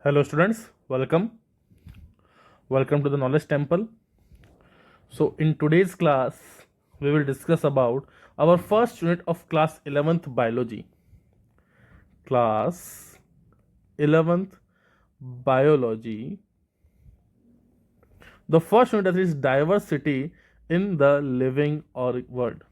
Hello students, welcome to the Knowledge Temple. So in today's class, we will discuss about our first unit of class 11th biology. Class 11th biology. The first unit that is diversity in the living or world.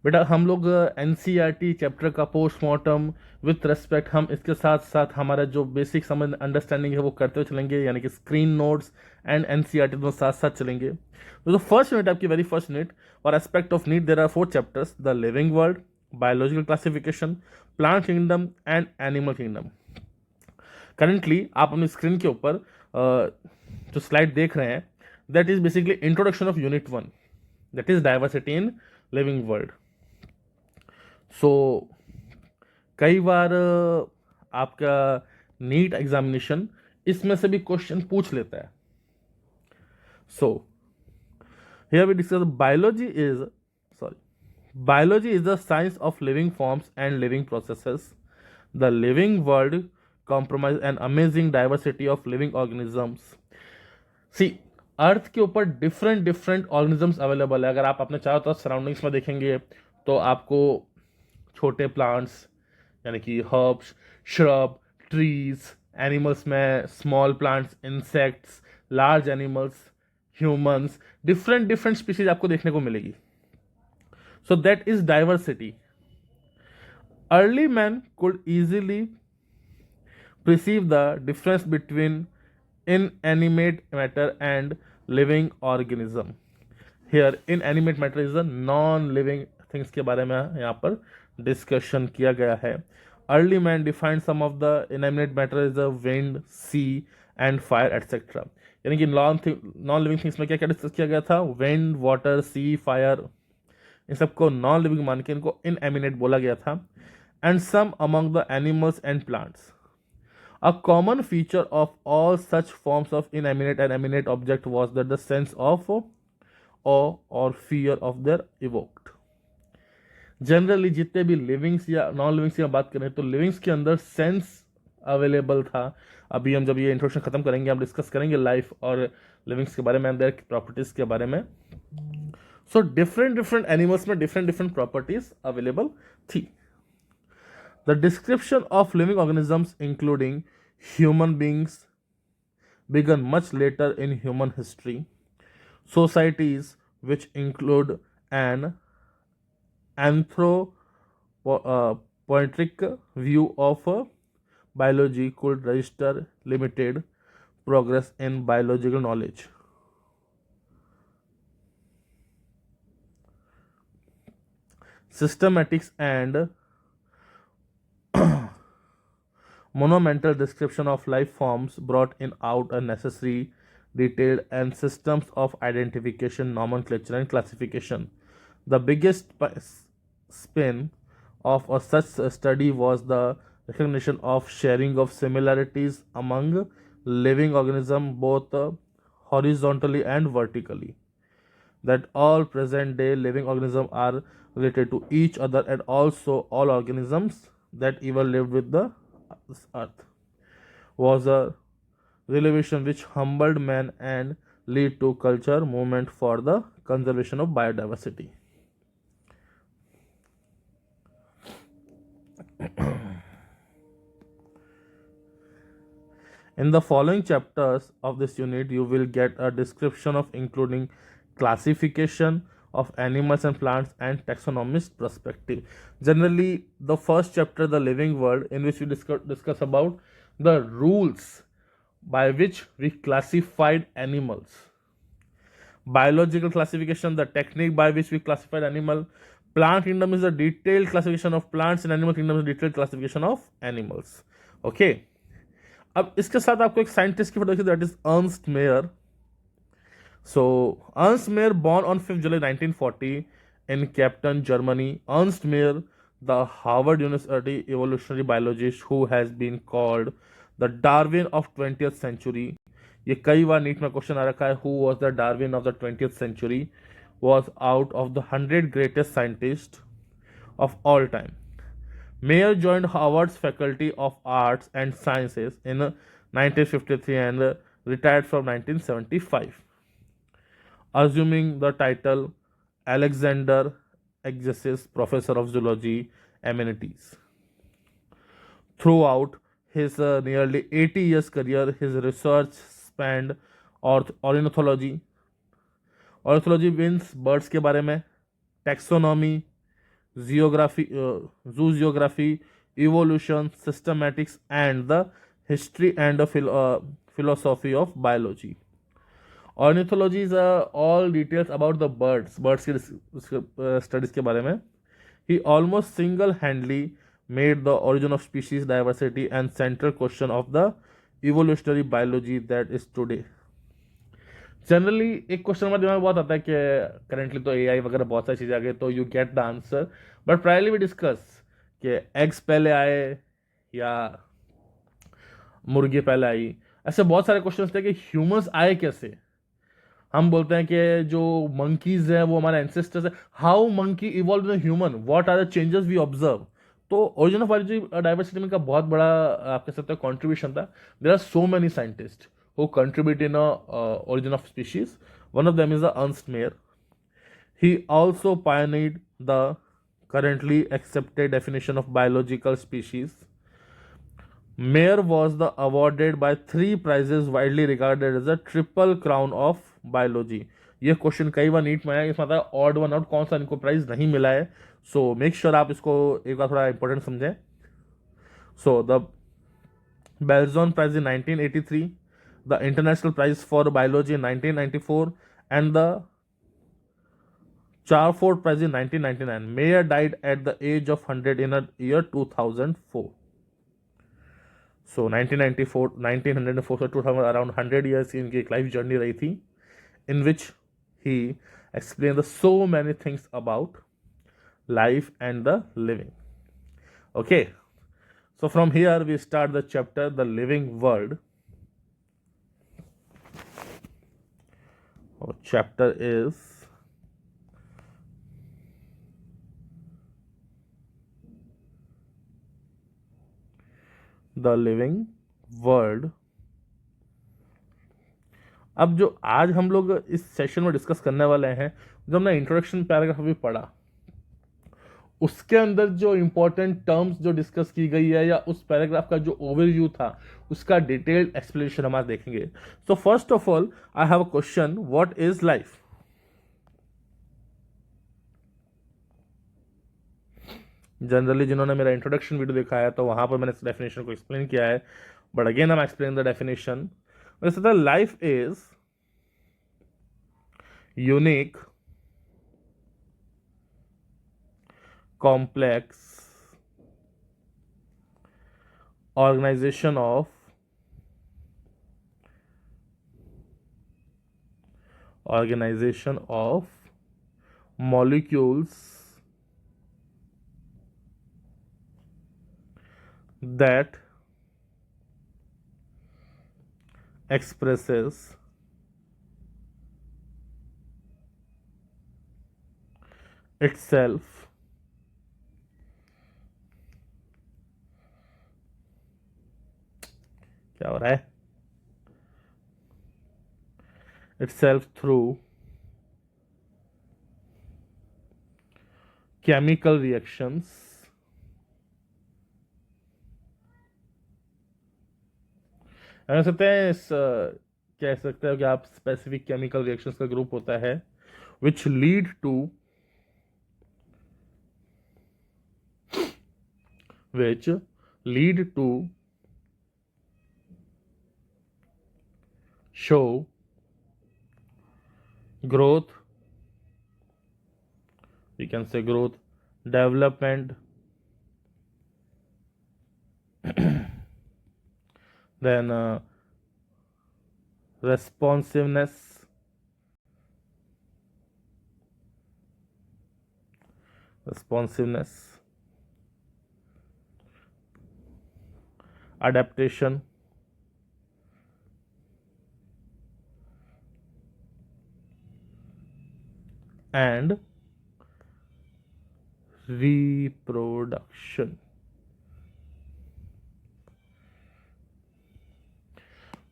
बेटा हम लोग NCERT chapter का postmortem with respect हम इसके साथ साथ हमारा जो बेसिक समझ अंडरस्टैंडिंग है वो करते हुए चलेंगे, यानी कि स्क्रीन नोट्स एंड एनसीईआरटी दोनों साथ साथ चलेंगे. तो फर्स्ट यूनिट आपकी वेरी फर्स्ट यूनिट और aspect of need there are 4 chapters: the living world, biological classification, plant kingdom and animal kingdom. Currently आप अपनी स्क्रीन के ऊपर जो स्लाइड देख रहे हैं, that is basically introduction of unit 1, that is diversity in living world. So कई बार आपका नीट एग्जामिनेशन इसमें से भी क्वेश्चन पूछ लेता है. So here we discuss biology is the science of living forms and living processes. The living world compromise an amazing diversity of living organisms. See, earth के ऊपर डिफरेंट ऑर्गेनिजम्स अवेलेबल है. अगर आप अपने चारों तरफ सराउंडिंग्स में देखेंगे तो आपको छोटे प्लांट्स यानी कि हर्ब्स, श्रब, ट्रीज, एनिमल्स में small plants, insects, large animals, humans, different species आपको देखने को मिलेगी. So that is diversity. Early man could easily perceive the difference between inanimate matter and living organism. Here inanimate matter is the non-living things के बारे में यहाँ पर discussion किया गया है. Early man defined some of the inanimate matter as the wind, sea and fire etc. यानी कि नॉन लिविंग थिंग्स में क्या क्या डिस्कस किया गया था? विंड, वाटर, सी, फायर, इन सबको नॉन लिविंग मान के इनको इनएमिनेट बोला गया था. And some among the animals and plants. A common feature of all such forms of inanimate and animate object was that the sense of awe or fear of their evoked. Generally जितने भी livings या non livings की बात करें तो livings के अंदर sense available था. अभी हम जब ये इंट्रोडक्शन खत्म करेंगे हम डिस्कस करेंगे लाइफ और लिविंग्स के बारे में एंड देयर प्रॉपर्टीज के बारे में. सो डिफरेंट एनिमल्स में डिफरेंट प्रॉपर्टीज अवेलेबल थी. The description of living organisms, including human beings, began much later in human history. Societies which include an anthropocentric view of biology could register limited progress in biological knowledge. Systematics and monumental description of life forms brought in out a necessary detailed and systems of identification, nomenclature and classification. The biggest spin of a such study was the recognition of sharing of similarities among living organisms both horizontally and vertically, that all present day living organisms are related to each other and also all organisms that ever lived with the earth, was a revelation which humbled man and lead to culture movement for the conservation of biodiversity. In the following chapters of this unit you will get a description of including classification of animals and plants and taxonomist perspective. Generally the first chapter, the living world, in which we discuss about the rules by which we classified animals. Biological classification, the technique by which we classified animal. Plant kingdom is the detailed classification of plants, and animal kingdom is detailed classification of animals. Okay, अब इसके साथ आपको एक scientist की photo देखिए, that is Ernst Mayr. So, Ernst Mayr, born on 5th July 1940 in Captain, Germany. Ernst Mayr, the Harvard University evolutionary biologist who has been called the Darwin of 20th century. ये कई बार NEET में question आ रखा है, who was the Darwin of the 20th century, was out of the 100 greatest scientists of all time. Mayer joined Harvard's Faculty of Arts and Sciences in 1953 and retired from 1975, assuming the title Alexander Agassiz Professor of Zoology Emeritus. Throughout his nearly 80 years career, his research spanned ornithology. Ornithology means birds के बारे में, taxonomy, zoography, evolution, systematics, and the history and the philosophy of biology. Ornithology is all details about the birds के studies के बारे में. He almost single-handedly made the origin of species diversity and central question of the evolutionary biology that is today. Generally एक question हमारे दिमाग में बहुत आता है कि करेंटली तो एआई वगैरह बहुत सारी चीज़ें आ गई तो you get the answer, but priorly we discuss कि एग्स पहले आए या मुर्गी पहले आई. ऐसे बहुत सारे क्वेश्चन थे कि ह्यूमंस आए कैसे. हम बोलते हैं कि जो मंकीज है वो हमारे एंसेस्टर्स है. How monkey evolve in human, what are the changes we observe. तो ओरिजिन ऑफ डाइवर्सिटी में का बहुत बड़ा आप कह सकते हो कॉन्ट्रीब्यूशन था. There are so many scientist who contribute in origin of species. One of them is Ernst Mayr. He also pioneered the currently accepted definition of biological species. Mayr was awarded by 3 prizes widely regarded as a triple crown of biology. ये question कई बार NEET में आया, इसमें आता है odd one out कौन सा इनको प्राइज नहीं मिला है. सो मेक श्योर आप इसको एक बार थोड़ा इंपॉर्टेंट समझें. So the Balzan prize in 1983, the International Prize for Biology in 1994, and the Charford Prize in 1999. Mayer died at the age of 100 in the year 2004. So 1994, 1904 to 2000, around 100 years की इनकी एक life journey रही थी, in which he explained so many things about life and the living. Okay, so from here we start the chapter, the living world. Our chapter is the living world. अब जो आज हम लोग इस session में discuss करने वाले हैं, जो हमने इंट्रोडक्शन पैराग्राफ अभी पढ़ा, उसके अंदर जो इंपॉर्टेंट टर्म्स जो डिस्कस की गई है या उस पैराग्राफ का जो ओवरव्यू था उसका डिटेल्ड एक्सप्लेनेशन हम आज देखेंगे. So first of all I have a question, what is life. Generally जिन्होंने मेरा इंट्रोडक्शन वीडियो देखा है तो वहां पर मैंने इस डेफिनेशन को एक्सप्लेन किया है, but again I am explain the definition. वैसे life is unique, complex organization of molecules that expresses itself क्या हो रहा है, itself through chemical reactions कह सकते हैं. कह सकते हो कि आप स्पेसिफिक केमिकल रिएक्शंस का ग्रुप होता है which lead to show growth, we can say growth, development, then responsiveness, adaptation, and reproduction.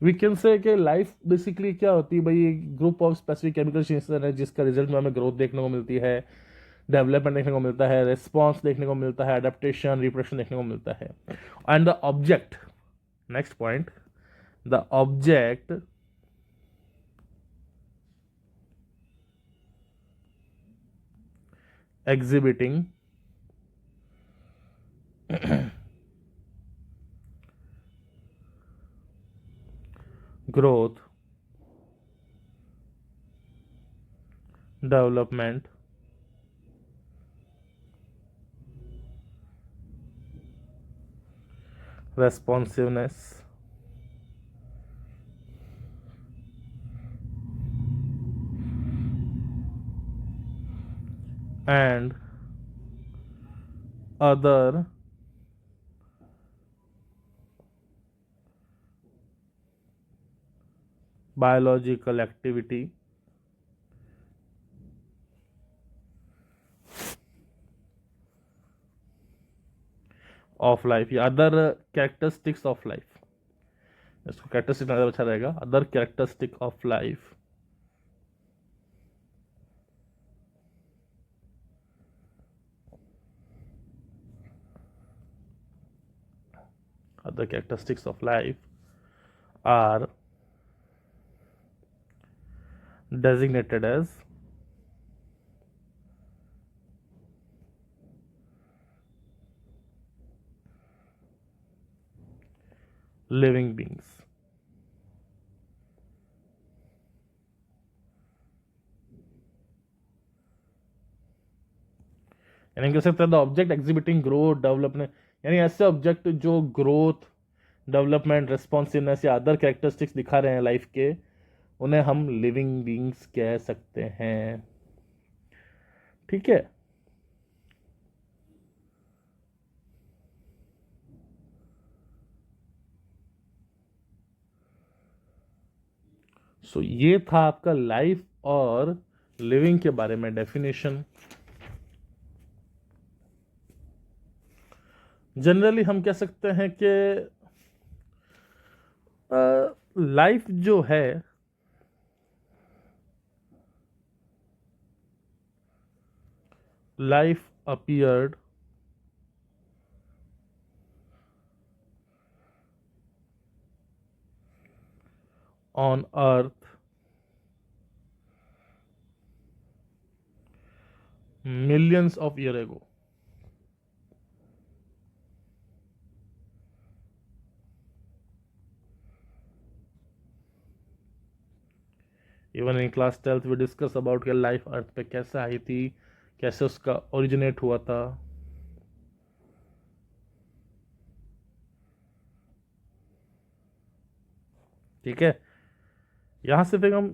We can say कि लाइफ बेसिकली क्या होती है भाई, group of specific chemical changes है जिसका रिजल्ट में हमें ग्रोथ देखने को मिलती है, डेवलपमेंट देखने को मिलता है, रिस्पॉन्स देखने को मिलता है, अडेप्टेशन रिप्रोडक्शन देखने को मिलता है। And the object, next point, the object exhibiting growth, development, responsiveness, and other biological activity of life या अदर कैरेक्टरिस्टिक्स ऑफ लाइफ, इसको कैरेक्टरिस्टिक ज़्यादा अच्छा रहेगा, other characteristic of life other characteristics of life are designated as living beings। यानी कह सकते हैं the object exhibiting growth development, यानी ऐसे ऑब्जेक्ट जो ग्रोथ, डेवलपमेंट, रिस्पॉन्सिवनेस या अदर कैरेक्टरिस्टिक्स दिखा रहे हैं लाइफ के, उन्हें हम लिविंग बींग्स कह सकते हैं। ठीक है, सो ये था आपका लाइफ और लिविंग के बारे में डेफिनेशन। जनरली हम कह सकते हैं कि लाइफ जो है life appeared on earth millions of years ago। Even in class 12th we discuss about कि लाइफ अर्थ पे कैसे आई थी, कैसे उसका ओरिजिनेट हुआ था। ठीक है, यहाँ से फिर हम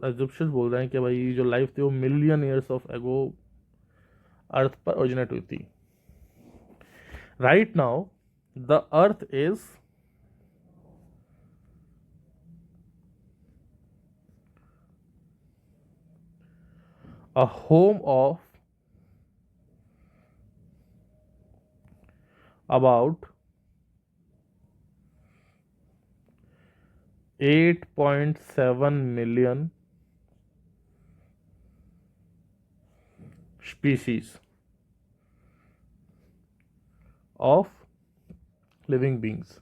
अजम्पशन बोल रहे हैं कि भाई जो लाइफ थी वो मिलियन ईयर्स ऑफ एगो अर्थ पर ओरिजिनेट हुई थी। Right now the earth is a home of about 8.7 million species of living beings।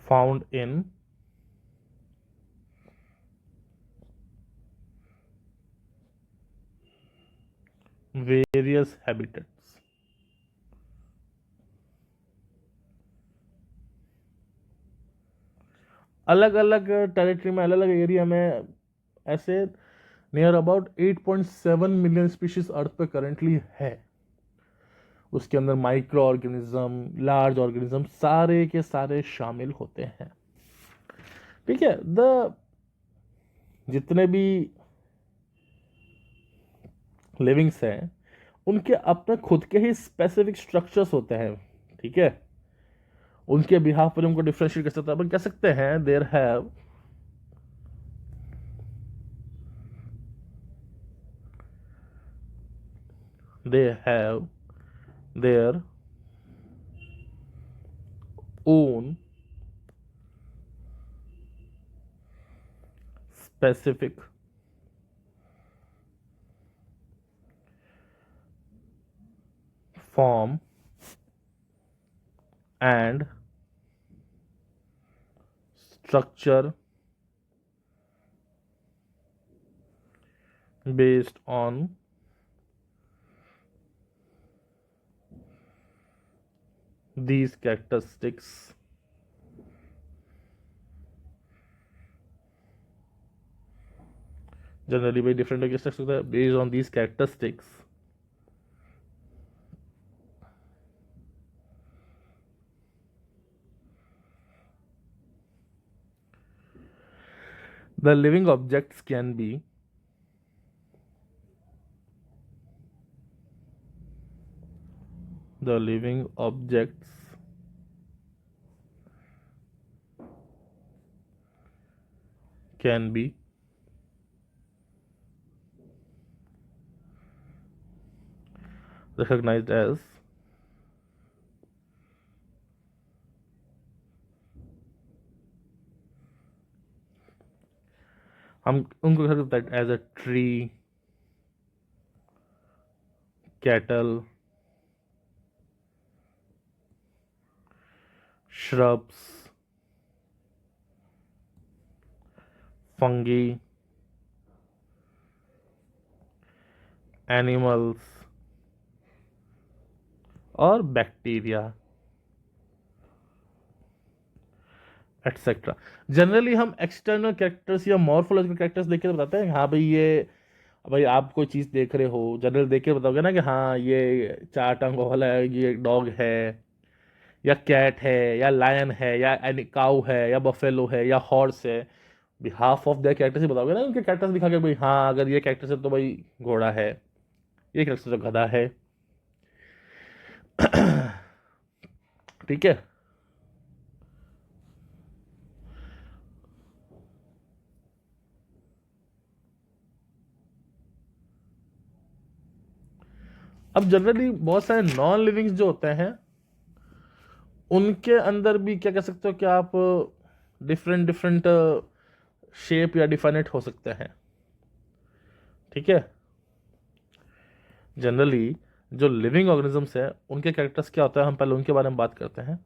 found in various habitats। अलग अलग टेरिटरी में, अलग अलग एरिया में ऐसे नियर अबाउट 8.7 मिलियन स्पीशीज अर्थ पे करेंटली है। उसके अंदर माइक्रो ऑर्गेनिज्म, लार्ज ऑर्गेनिज्म सारे के सारे शामिल होते हैं। ठीक है, जितने भी लिविंग्स हैं उनके अपने खुद के ही स्पेसिफिक स्ट्रक्चर्स होते हैं। ठीक है, उनके बिहाफ पर उनको डिफ्रेंशिएट कर सकते हैं। अपन कह सकते हैं there have they have their own specific form and structure based on these characteristics. Generally very different structure based on these characteristics. The living objects can be the living objects can be recognized as हम उनको कह सकते हैं as a tree, cattle, shrubs, fungi, animals और bacteria etcetera. Generally हम external characters या morphological characters देख के बताते हैं हाँ भाई ये, भाई आप कोई चीज़ देख रहे हो जनरल देख के बताओगे ना कि हाँ ये 4 टांगों वाला है, ये डॉग है या कैट है या लायन है या काऊ है या बफेलो है या हॉर्स है. हाफ ऑफ द कैरेक्टर्स ही बताओगे ना, उनके कैरेक्टर्स दिखा के भाई हाँ अगर ये कैरेक्टर्स है तो भाई घोड़ा है, ये कैरेक्टर तो गधा है. ठीक है. अब जनरली बहुत सारे नॉन लिविंग्स जो होते हैं उनके अंदर भी क्या कह सकते हो कि आप डिफरेंट डिफरेंट शेप या डिफाइनेट हो सकते हैं. ठीक है. जनरली जो लिविंग ऑर्गेनिजम्स है उनके कैरेक्टर्स क्या होता है, हम पहले उनके बारे में बात करते हैं.